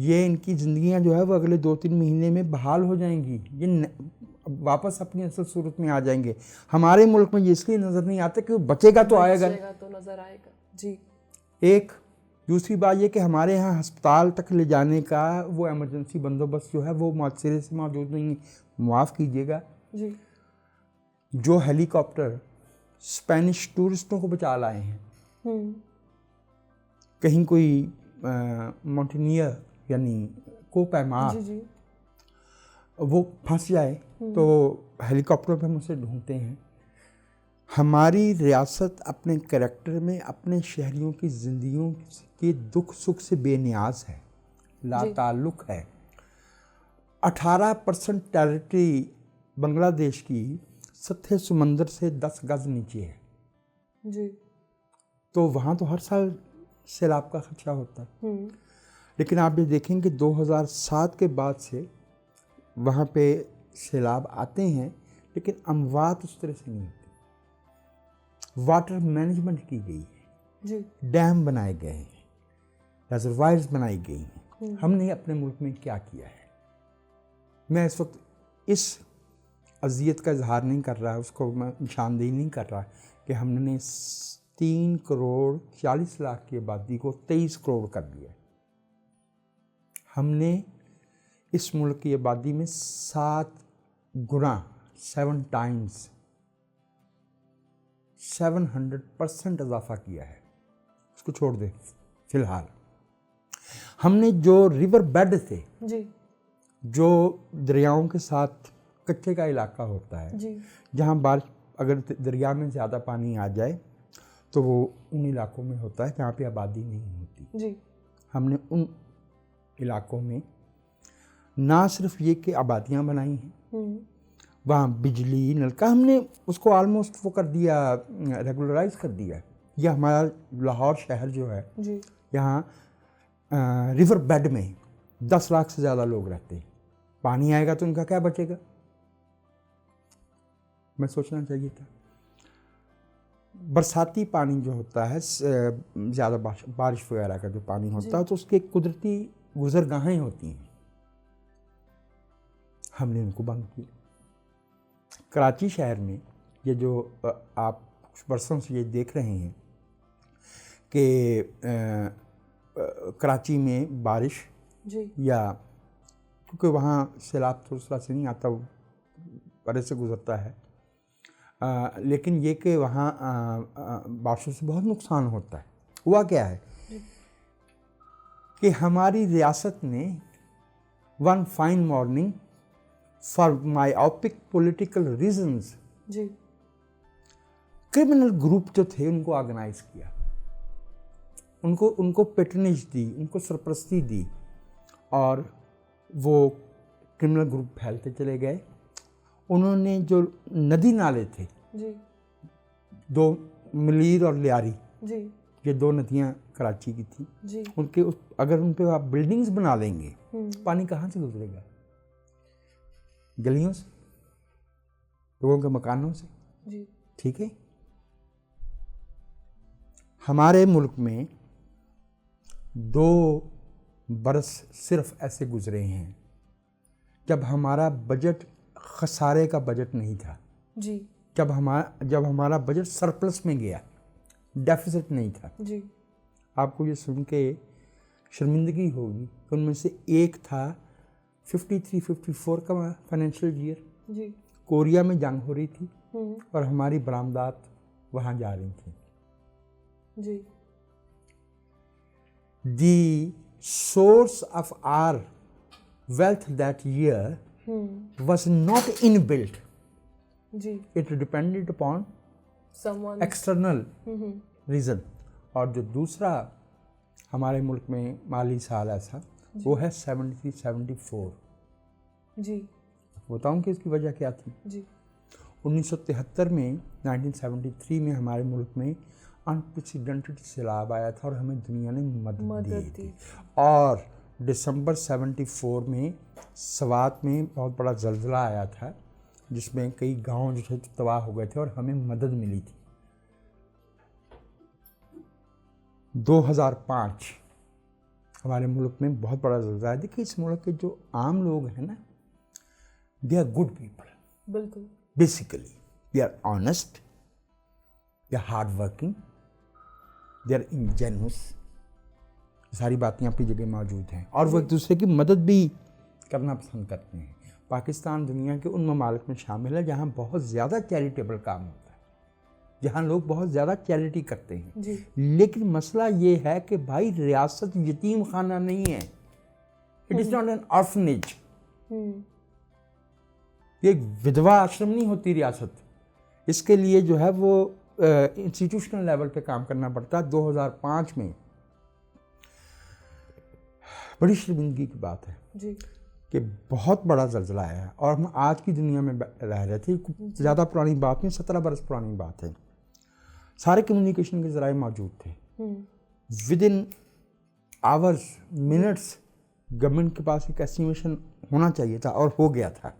یہ ان کی زندگیاں جو ہے وہ اگلے 2-3 مہینے میں بحال ہو جائیں گی، یہ واپس اپنی اصل صورت میں آ جائیں گے. ہمارے ملک میں یہ اس لیے نظر نہیں آتا کہ وہ بچے گا تو آئے گا، تو نظر آئے گا. جی. ایک دوسری بات یہ کہ ہمارے ہاں ہسپتال تک لے جانے کا وہ ایمرجنسی بندوبست جو ہے وہ سرے سے موجود نہیں. معاف کیجیے گا، جی. جو ہیلی کاپٹر اسپینش ٹورسٹوں کو بچا لائے ہیں، کہیں کوئی ماؤنٹینئر یعنی کو پیمار وہ پھنس جائے تو ہیلی کاپٹر پہ ہم اسے ڈھونڈتے ہیں. ہماری ریاست اپنے کریکٹر میں اپنے شہریوں کی زندگیوں کے دکھ سکھ سے بے نیاز ہے، لا تعلق ہے. 18% ٹیریٹری بنگلہ دیش کی سطح سمندر سے 10 گز نیچے ہے. جی. تو وہاں تو ہر سال سیلاب کا خدشہ ہوتا ہے. لیکن آپ یہ دیکھیں کہ 2007 کے بعد سے وہاں پہ سیلاب آتے ہیں لیکن اموات اس طرح سے نہیں ہوتی. واٹر مینجمنٹ کی گئی ہے، ڈیم بنائے گئے ہیں، ریزروائرز بنائی گئی ہیں. ہم نے اپنے ملک میں کیا کیا ہے؟ میں اس وقت اس اذیت کا اظہار نہیں کر رہا، اس کو میں نشاندہی نہیں کر رہا کہ ہم نے 3 کروڑ 40 لاکھ کی آبادی کو 23 کروڑ کر دیا. ہم نے اس ملک کی آبادی میں 7 گنا 7 ٹائمز 700% اضافہ کیا ہے. اس کو چھوڑ دیں فی الحال. ہم نے جو ریور بیڈ تھے، جو دریاؤں کے ساتھ کچے کا علاقہ ہوتا ہے، جہاں بارش اگر دریا میں زیادہ پانی آ جائے تو وہ ان علاقوں میں ہوتا ہے جہاں پہ آبادی نہیں ہوتی. ہم نے ان علاقوں میں نہ صرف یہ کہ آبادیاں بنائی ہیں، وہاں بجلی نلکا ہم نے اس کو آلموسٹ وہ کر دیا، ریگولرائز کر دیا. یہ ہمارا لاہور شہر جو ہے، یہاں ریور بیڈ میں 10 لاکھ سے زیادہ لوگ رہتے ہیں. پانی آئے گا تو ان کا کیا بچے گا؟ میں سوچنا چاہیے تھا. برساتی پانی جو ہوتا ہے، زیادہ بارش وغیرہ کا جو پانی ہوتا ہے تو اس کے قدرتی گزرگاہیں ہوتی ہیں، ہم نے ان کو بند کیا. کراچی شہر میں یہ جو آپ کچھ برسوں سے یہ دیکھ رہے ہیں کہ کراچی میں بارش یا کیونکہ وہاں سیلاب تو اس طرح سے نہیں آتا، وہ پرے سے گزرتا ہے، لیکن یہ کہ وہاں بارشوں سے بہت نقصان ہوتا ہے. ہوا کیا ہے کہ ہماری ریاست نے one fine morning for myopic political reasons criminal group جو تھے ان کو آرگنائز کیا، ان کو پیٹرنیج دی، ان کو سرپرستی دی، اور وہ کرمنل گروپ پھیلتے چلے گئے. انہوں نے جو ندی نالے تھے، 2 ملیر اور لیاری، یہ 2 ندیاں کراچی کی تھیں، ان کے اگر ان پہ آپ بلڈنگز بنا لیں گے پانی کہاں سے گزرے گا؟ گلیوں سے، لوگوں کے مکانوں سے. ٹھیک ہے. ہمارے ملک میں 2 برس صرف ایسے گزرے ہیں جب ہمارا بجٹ خسارے کا بجٹ نہیں تھا، جب ہمارا بجٹ سرپلس میں گیا، ڈیفیسٹ نہیں تھا. آپ کو یہ سن کے شرمندگی ہوگی کہ ان میں سے ایک تھا 53-54 کا فائنینشیل ایئر. کوریا میں جنگ ہو رہی تھی اور ہماری برآمدات وہاں جا رہی تھیں. The source of our wealth that year was not inbuilt. It depended upon someone external reason. اور جو دوسرا ہمارے ملک میں مالی سال ایسا وہ ہے 73-74. بتاؤں کہ اس کی وجہ کیا تھی؟ 1973 میں 1973 میں ہمارے ملک میں انپریسیڈنٹڈ سیلاب آیا تھا اور ہمیں دنیا نے مدد دی تھی. اور دسمبر 74 میں سوات میں بہت بڑا زلزلہ آیا تھا جس میں کئی گاؤں جو تھے تباہ ہو گئے تھے اور ہمیں مدد ملی تھی. 2005 ہمارے ملک میں بہت بڑا زلزلہ ہے. دیکھیے اس ملک کے جو عام لوگ ہیں نا, دے آر گڈ پیپل. بالکل. Basically they are honest, they are hard working, they are ingenious. ساری باتیں اپنی جگہ موجود ہیں, اور وہ ایک دوسرے کی مدد بھی کرنا پسند کرتے ہیں. پاکستان دنیا کے ان ممالک میں شامل ہے جہاں بہت زیادہ چیریٹیبل کام ہوتا ہے, جہاں لوگ بہت زیادہ چیریٹی کرتے ہیں. جی. لیکن مسئلہ یہ ہے کہ بھائی ریاست یتیم خانہ نہیں ہے. It is not an orphanage. یہ ایک ودوا آشرم نہیں ہوتی ریاست. اس کے لیے جو ہے وہ انسٹیٹیوشنل لیول پہ کام کرنا پڑتا ہے. 2005 میں بڑی شرمندگی کی بات ہے جی کہ بہت بڑا زلزلہ آیا ہے, اور ہم آج کی دنیا میں رہ رہے تھے. زیادہ پرانی بات نہیں, 17 برس پرانی بات ہے. سارے کمیونیکیشن کے ذرائع موجود تھے. With in hours, minutes government کے پاس ایک ایسٹیمیشن ہونا چاہیے تھا, اور ہو گیا تھا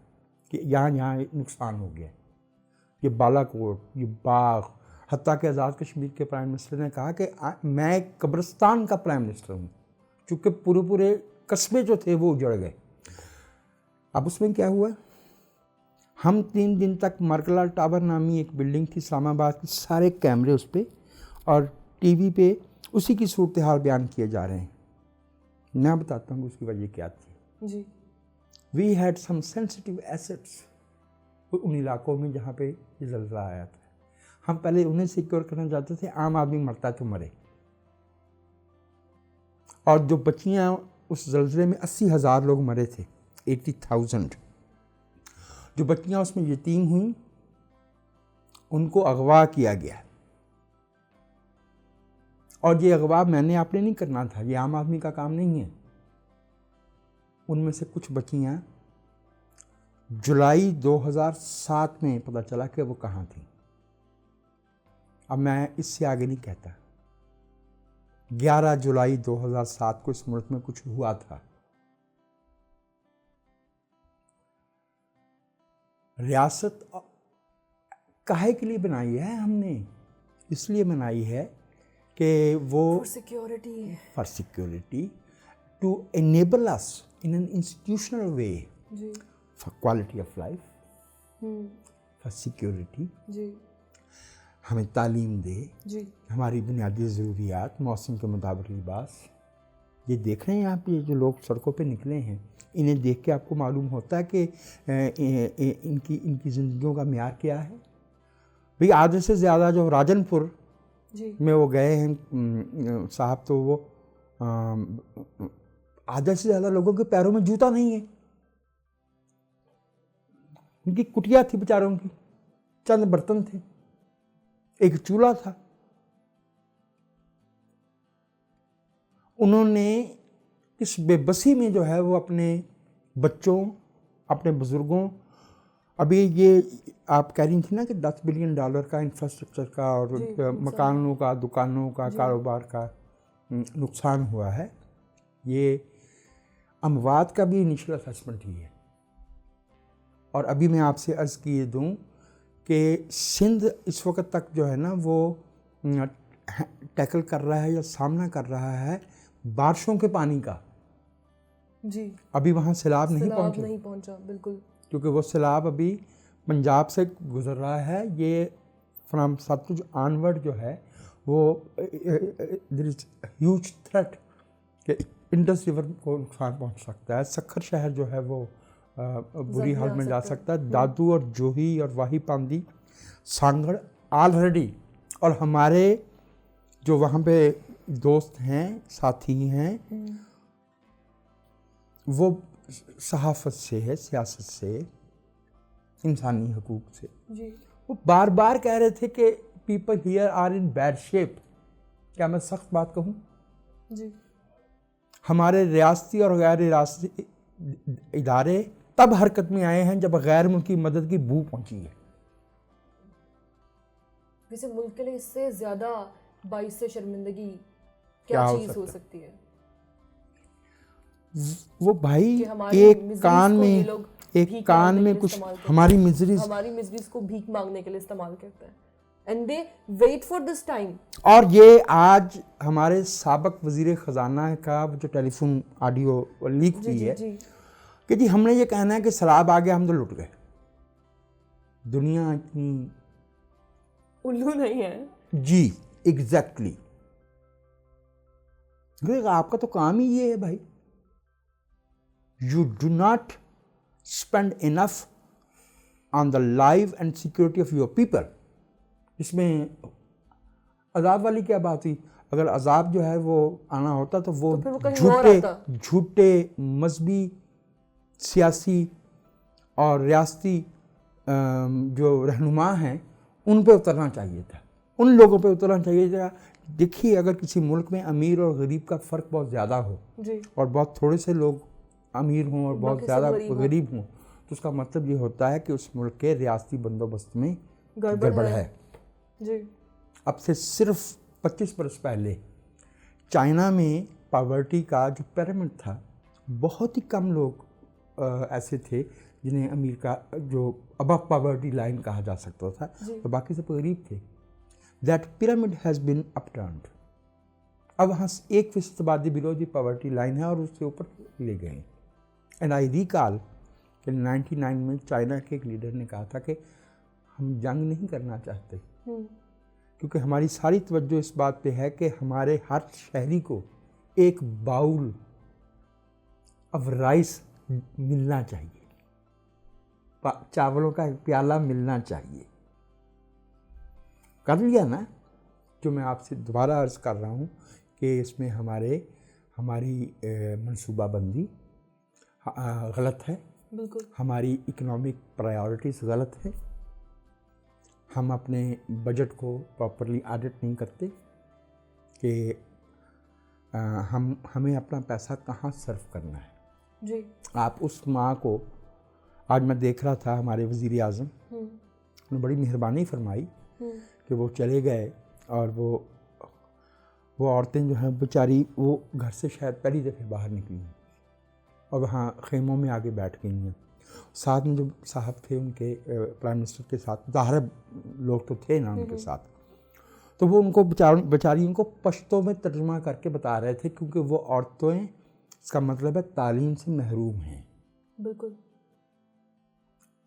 کہ یہاں نقصان ہو گیا. یہ بالا کوٹ, یہ باغ, حتیٰ کہ آزاد کشمیر کے پرائم منسٹر نے کہا کہ میں ایک قبرستان کا پرائم منسٹر ہوں, چونکہ پورے قصبے جو تھے وہ اجڑ گئے. اب اس میں کیا ہوا, ہم 3 دن تک مرکلا ٹاور نامی ایک بلڈنگ تھی اسلام آباد کی, سارے کیمرے اس پہ اور ٹی وی پہ اسی کی صورتحال بیان کیے جا رہے ہیں. میں بتاتا ہوں کہ اس کی وجہ کیا تھی. جی. We had some sensitive assets ان علاقوں میں جہاں پہ یہ زلزلہ آیا تھا. ہم پہلے انہیں سیکیور کرنا چاہتے تھے. عام آدمی مرتا تو مرے, اور جو بچیاں اس زلزلے میں 80,000 لوگ مرے تھے, 80,000 جو بچیاں اس میں یتیم ہوئیں, ان کو اغوا کیا گیا. اور یہ اغوا میں نے آپ نے نہیں کرنا تھا, یہ عام آدمی کا کام نہیں ہے. ان میں سے کچھ بچیاں جولائی 2007 میں پتہ چلا کہ وہ کہاں تھیں. اب میں اس سے آگے نہیں کہتا. 11 جولائی 2007 کو اس ملک میں کچھ ہوا تھا. ریاست کاہے کے لیے بنائی ہے ہم نے؟ اس لیے بنائی ہے کہ وہ for security to enable us in an institutional way for quality of life, for security, ہمیں تعلیم دے, ہماری بنیادی ضروریات, موسم کے مطابق لباس. یہ دیکھ رہے ہیں آپ, یہ جو لوگ سڑکوں پہ نکلے ہیں, انہیں دیکھ کے آپ کو معلوم ہوتا ہے کہ ان کی زندگیوں کا معیار کیا ہے. بھئی آدھے سے زیادہ جو راجن پور میں وہ گئے ہیں صاحب, تو وہ آدھے سے زیادہ لوگوں کے پیروں میں جوتا نہیں ہے. ان کی کٹیا تھی بیچاروں کی, چند برتن تھے, ایک چولہا تھا. انہوں نے اس بے بسی میں جو ہے وہ اپنے بچوں, اپنے بزرگوں, ابھی یہ آپ کہہ رہی تھی نا کہ $10 بلین کا انفراسٹرکچر کا اور مکانوں کا, دکانوں کا, کاروبار کا نقصان ہوا ہے. یہ اموات کا بھی انیشل اسسمنٹ ہی ہے. اور ابھی میں آپ سے عرض کیے دوں کہ سندھ اس وقت تک جو ہے نا وہ ٹیکل کر رہا ہے یا سامنا کر رہا ہے بارشوں کے پانی کا. جی. ابھی وہاں سیلاب نہیں پہنچا. بالکل. کیونکہ وہ سیلاب ابھی پنجاب سے گزر رہا ہے. یہ فرام ستلج آنورڈ جو ہے وہ دیر از ہیوج تھریٹ کہ انڈس ریور کو نقصان پہنچ سکتا ہے. سکھر شہر جو ہے وہ بری حال میں جا سکتا ہے. دادو اور جوہی اور واہی پاندی, سانگڑ آلریڈی, اور ہمارے جو وہاں پہ دوست ہیں, ساتھی ہیں, وہ صحافت سے ہے, سیاست سے, انسانی حقوق سے, وہ بار بار کہہ رہے تھے کہ people here are in bad shape. کیا میں سخت بات کہوں؟ ہمارے ریاستی اور غیر ریاستی ادارے تب حرکت میں آئے ہیں جب غیر ملکی مدد کی بو پہنچی ہے. ویسے ملک کے لیے اس سے زیادہ باعث شرمندگی کیا چیز ہو سکتی ہے؟ وہ بھائی ایک کان میں کچھ ہماری مزریز کو بھیک مانگنے کے لیے استعمال کرتے ہیں. and they wait for this time. اور یہ آج ہمارے سابق وزیر خزانہ کا جو ٹیلی فون آڈیو لیک ہوئی ہے کہ جی ہم نے یہ کہنا ہے کہ سیلاب آ گیا ہم تو لٹ گئے. دنیا اتنی الو نہیں ہے. جی ایگزیکٹلی. آپ کا تو کام ہی یہ ہے بھائی. You do not spend enough on the life and security of your people. اس میں عذاب والی کیا بات ہوئی؟ اگر عذاب جو ہے وہ آنا ہوتا تو وہ جھوٹے مذہبی سیاسی اور ریاستی جو رہنما ہیں ان پہ اترنا چاہیے تھا، ان لوگوں پہ اترنا چاہیے تھا. دیکھیے اگر کسی ملک میں امیر اور غریب کا فرق بہت زیادہ ہو اور بہت تھوڑے سے لوگ امیر ہوں اور بہت زیادہ غریب ہوں تو اس کا مطلب یہ ہوتا ہے کہ اس ملک کے ریاستی بندوبست میں گڑبڑ ہے. اب سے صرف 25 برس پہلے چائنا میں پاورٹی کا جو پیرامڈ تھا بہت ہی کم لوگ ایسے تھے جنہیں امیر کا جو ابو پاورٹی لائن کہا جا سکتا تھا تو باقی سب غریب تھے. That pyramid has been upturned. اب وہاں 1% آبادی بلو دی پاورٹی لائن ہے اور اس سے اوپر لے گئے. اینڈ آئی ریکال کہ 99 میں چائنا کے ایک لیڈر نے کہا تھا کہ ہم جنگ نہیں کرنا چاہتے کیونکہ ہماری ساری توجہ اس بات پہ ہے کہ ہمارے ہر شہری کو ایک باؤل آف رائس ملنا چاہیے، چاولوں کا ایک پیالہ ملنا چاہیے. کر لیا نا؟ جو میں آپ سے دوبارہ عرض کر رہا ہوں کہ اس میں ہماری منصوبہ بندی غلط ہے، بالکل ہماری اکنامک پرائیورٹیز غلط ہے. ہم اپنے بجٹ کو پراپرلی آڈٹ نہیں کرتے کہ ہمیں اپنا پیسہ کہاں صرف کرنا ہے. جی آپ اس ماں کو، آج میں دیکھ رہا تھا ہمارے وزیر اعظم نے بڑی مہربانی فرمائی کہ وہ چلے گئے اور وہ عورتیں جو ہیں بیچاری وہ گھر سے شاید پہلی دفعہ باہر نکلی ہیں اور وہاں خیموں میں آگے بیٹھ گئی ہیں. ساتھ میں جو صاحب تھے ان کے پرائم منسٹر کے ساتھ ظاہر لوگ تو تھے نا ان کے ساتھ، تو وہ ان کو بیچاریوں کو پشتوں میں ترجمہ کر کے بتا رہے تھے کیونکہ وہ عورتیں اس کا مطلب ہے تعلیم سے محروم ہیں. بالکل.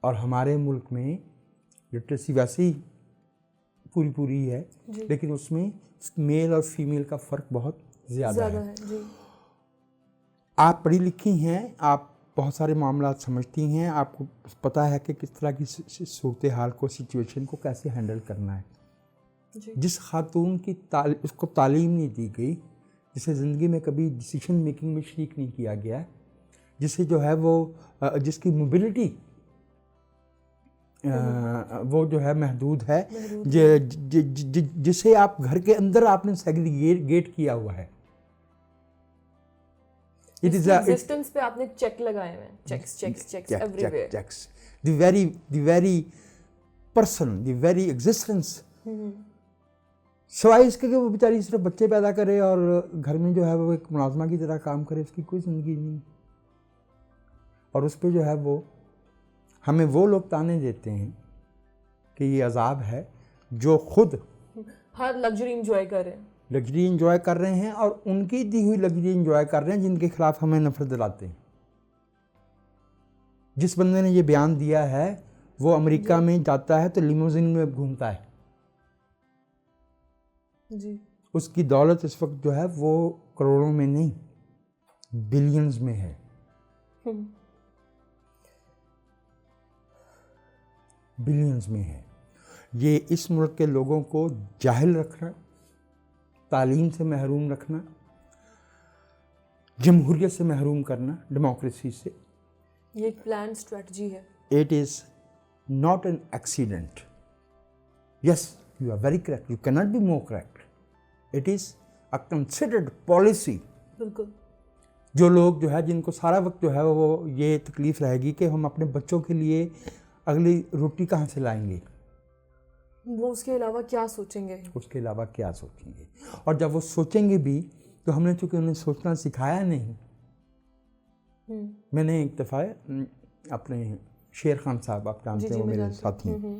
اور ہمارے ملک میں لٹریسی ویسے ہی پوری ہے لیکن اس میں میل اور فیمیل کا فرق بہت زیادہ ہے. آپ پڑھی لکھی ہیں، آپ بہت سارے معاملات سمجھتی ہیں، آپ کو پتہ ہے کہ کس طرح کی صورتحال کو، سچویشن کو کیسے ہینڈل کرنا ہے. جس خاتون کی اس کو تعلیم نہیں دی گئی، جسے زندگی میں کبھی ڈیسیشن میکنگ میں شریک نہیں کیا گیا، جسے جو ہے وہ جس کی موبلٹی وہ جو ہے محدود ہے، جسے آپ گھر کے اندر آپ نے سیگریگیٹ کیا ہوا ہے. ایگزسٹنس پہ آپ نے چیک لگائے ہوئے ہیں، checks everywhere. The very person, the very existence, سوائے اس کے کہ وہ بیچاری صرف بچے پیدا کرے اور گھر میں جو ہے وہ ایک ملازمہ کی طرح کام کرے، اس کی کوئی زندگی نہیں. اور اس پہ جو ہے وہ ہمیں وہ لوگ تانے دیتے ہیں کہ یہ عذاب ہے جو خود ہر لگژری انجوائے کر رہے ہیں اور ان کی دی ہوئی لگژری انجوائے کر رہے ہیں جن کے خلاف ہمیں نفرت دلاتے ہیں. جس بندے نے یہ بیان دیا ہے وہ امریکہ میں جاتا ہے تو لیموزین میں گھومتا ہے. اس کی دولت اس وقت جو ہے وہ کروڑوں میں نہیں بلینز میں ہے. بلینز میں ہے. یہ اس ملک کے لوگوں کو جاہل رکھنا، تعلیم سے محروم رکھنا، جمہوریت سے محروم کرنا، ڈیموکریسی سے، یہ ایک پلان اسٹریٹجی ہے. It is not an accident. Yes, you are very correct. You cannot be more correct. It is a considered policy. بالکل. جو لوگ جو ہے جن کو سارا وقت جو ہے وہ یہ تکلیف رہے گی کہ ہم اپنے بچوں کے لیے اگلی روٹی کہاں سے لائیں گے، وہ اس کے علاوہ کیا سوچیں گے، اور جب وہ سوچیں گے بھی تو ہم نے چونکہ انہیں سوچنا سکھایا نہیں. میں نے ایک دفعہ اپنے شیر خان صاحب، آپ جانتے ہیں وہ میرے ساتھی ہیں،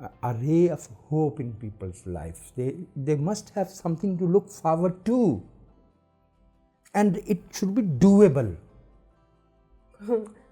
a ray of hope in people's lives. They must have something to look forward to, and it should be doable.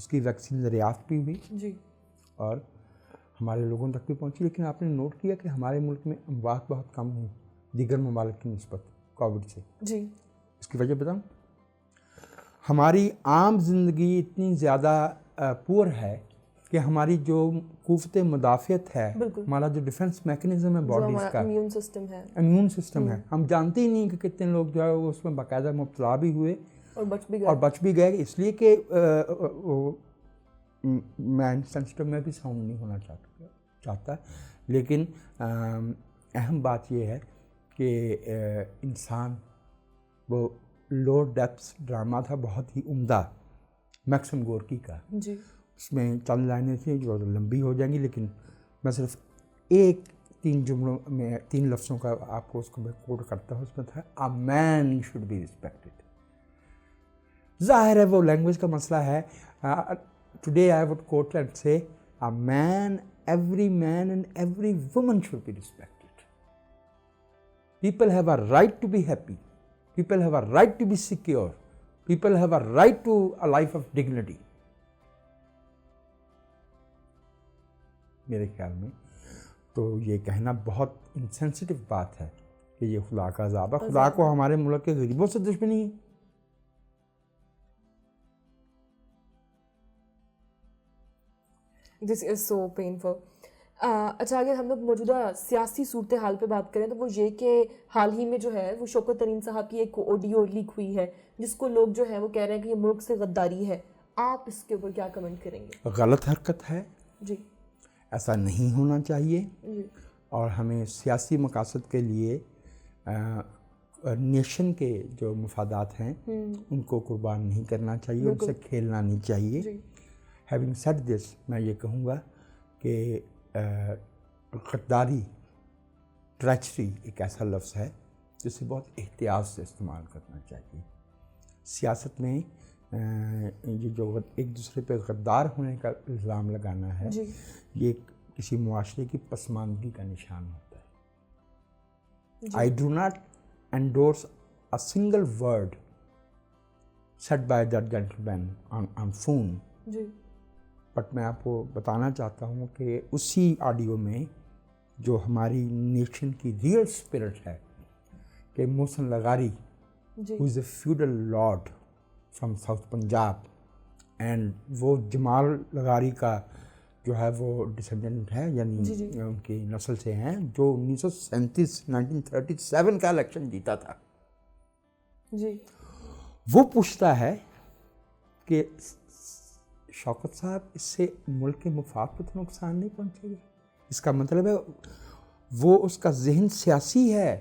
اس کی ویکسین دریافت بھی ہوئی جی اور ہمارے لوگوں تک بھی پہنچی، لیکن آپ نے نوٹ کیا کہ ہمارے ملک میں اموات بہت کم ہوئی دیگر ممالک کی نسبت کووڈ سے. جی اس کی وجہ بتاؤں؟ ہماری عام زندگی اتنی زیادہ پور ہے کہ ہماری جو قوت مدافعت ہے، بالکل، ہمارا جو ڈیفنس میکنزم ہے باڈیز کا، امیون سسٹم ہے، ہم جانتے ہی نہیں کہ کتنے لوگ جو ہے اس میں باقاعدہ مبتلا بھی ہوئے اور بچ بھی گئے. اس لیے کہ میں سینسٹیو میں بھی ساؤنڈ نہیں ہونا چاہتا، لیکن اہم بات یہ ہے کہ انسان وہ لو ڈیپتھس ڈرامہ تھا بہت ہی عمدہ میکسم گورکی کا. جی اس میں چند لائنیں تھیں جو لمبی ہو جائیں گی، لیکن میں صرف ایک 3 جملوں میں 3 لفظوں کا آپ کو اس کو میں کوٹ کرتا ہوں. اس میں تھا a man should be respected. ظاہر ہے وہ لینگویج کا مسئلہ ہے. Today I would quote and say a man and every woman should be respected. People have a right to be happy. People have a right to be secure. People have a right to a life of dignity. میرے خیال میں تو یہ کہنا بہت insensitive بات ہے کہ یہ خدا کا عذاب ہے. خدا کو ہمارے ملک کے غریبوں سے دشمنی ہے. This is so painful. اچھا اگر ہم لوگ موجودہ سیاسی صورتحال پہ بات کریں تو وہ یہ کہ حال ہی میں جو ہے وہ شوکت ترین صاحب کی ایک آڈیو لیک ہوئی ہے جس کو لوگ جو ہے وہ کہہ رہے ہیں کہ یہ ملک سے غداری ہے. آپ اس کے اوپر کیا کمنٹ کریں گے؟ غلط حرکت ہے جی، ایسا نہیں ہونا چاہیے جی، اور ہمیں سیاسی مقاصد کے لیے نیشن کے جو مفادات ہیں ان کو قربان نہیں کرنا چاہیے، ان سے کھیلنا نہیں چاہیے. ہیونگ سیڈ دس میں یہ کہوں گا کہ غداری ٹریچری ایک ایسا لفظ ہے جسے بہت احتیاط سے استعمال کرنا چاہیے. سیاست میں یہ جو ایک دوسرے پہ غدار ہونے کا الزام لگانا ہے یہ کسی معاشرے کی پسماندگی کا نشان ہوتا ہے. I do not endorse a single word said by that gentleman on phone. But میں آپ کو بتانا چاہتا ہوں کہ اسی آڈیو میں جو ہماری نیشن کی ریئل اسپرٹ ہے کہ محسن لغاری who is a feudal lord from South Punjab and وہ جمال لغاری کا جو ہے وہ ڈسینڈنٹ ہے، یعنی ان کی نسل سے ہیں، جو 1937 کا الیکشن جیتا تھا. وہ پوچھتا ہے کہ شوکت صاحب اس سے ملک کے مفاد کو تو نقصان نہیں پہنچے گا. اس کا مطلب ہے وہ اس کا ذہن سیاسی ہے،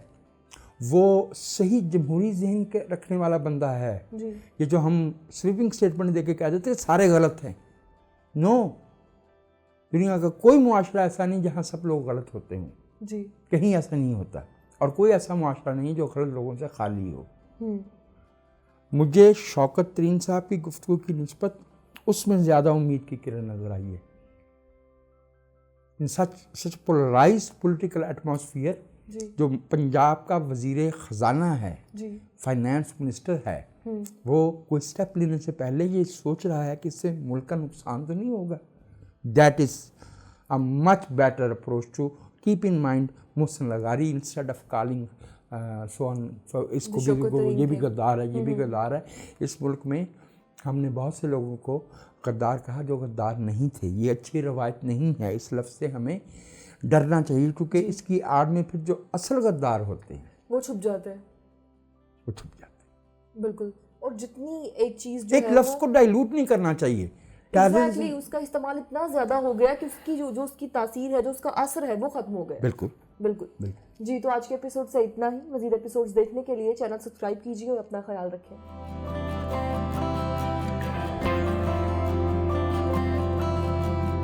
وہ صحیح جمہوری ذہن کے رکھنے والا بندہ ہے. یہ جو ہم سویپنگ اسٹیٹمنٹ دے کے کہہ دیتے سارے غلط ہیں. نو، دنیا کا کوئی معاشرہ ایسا نہیں جہاں سب لوگ غلط ہوتے ہیں. کہیں ایسا نہیں ہوتا اور کوئی ایسا معاشرہ نہیں جو غلط لوگوں سے خالی ہو. مجھے شوکت ترین صاحب کی گفتگو کی نسبت اس میں زیادہ امید کی کرن نظر آئی ہے. ان سچ پولرائز پولیٹیکل ایٹماسفیئر جو پنجاب کا وزیر خزانہ ہے، فائنانس منسٹر ہے، وہ کوئی اسٹیپ لینے سے پہلے یہ سوچ رہا ہے کہ اس سے ملک کا نقصان تو نہیں ہوگا. That is a much better approach to keep in mind Mohsin لغاری انسٹیڈ آف کالنگ اس کو بھی یہ بھی غدار ہے، یہ بھی غدار ہے. اس ملک میں ہم نے بہت سے لوگوں کو غدار کہا جو غدار نہیں تھے. یہ اچھی روایت نہیں ہے. اس لفظ سے ہمیں ڈرنا چاہیے کیونکہ اس کی آڑ میں پھر جو اصل غدار ہوتے ہیں وہ چھپ جاتے ہیں. بالکل. اور جتنی ایک چیز جو ایک لفظ کو ڈائلوٹ نہیں کرنا چاہیے. ایگزیکٹلی اس کا استعمال اتنا زیادہ ہو گیا کہ اس کی جو اس کی تاثیر ہے، جو اس کا اثر ہے، وہ ختم ہو گیا. بالکل. جی، تو آج کے ایپیسوڈ سے اتنا ہی. مزید ایپیسوڈز دیکھنے کے لیے چینل سبسکرائب کیجیے اور اپنا خیال رکھیں.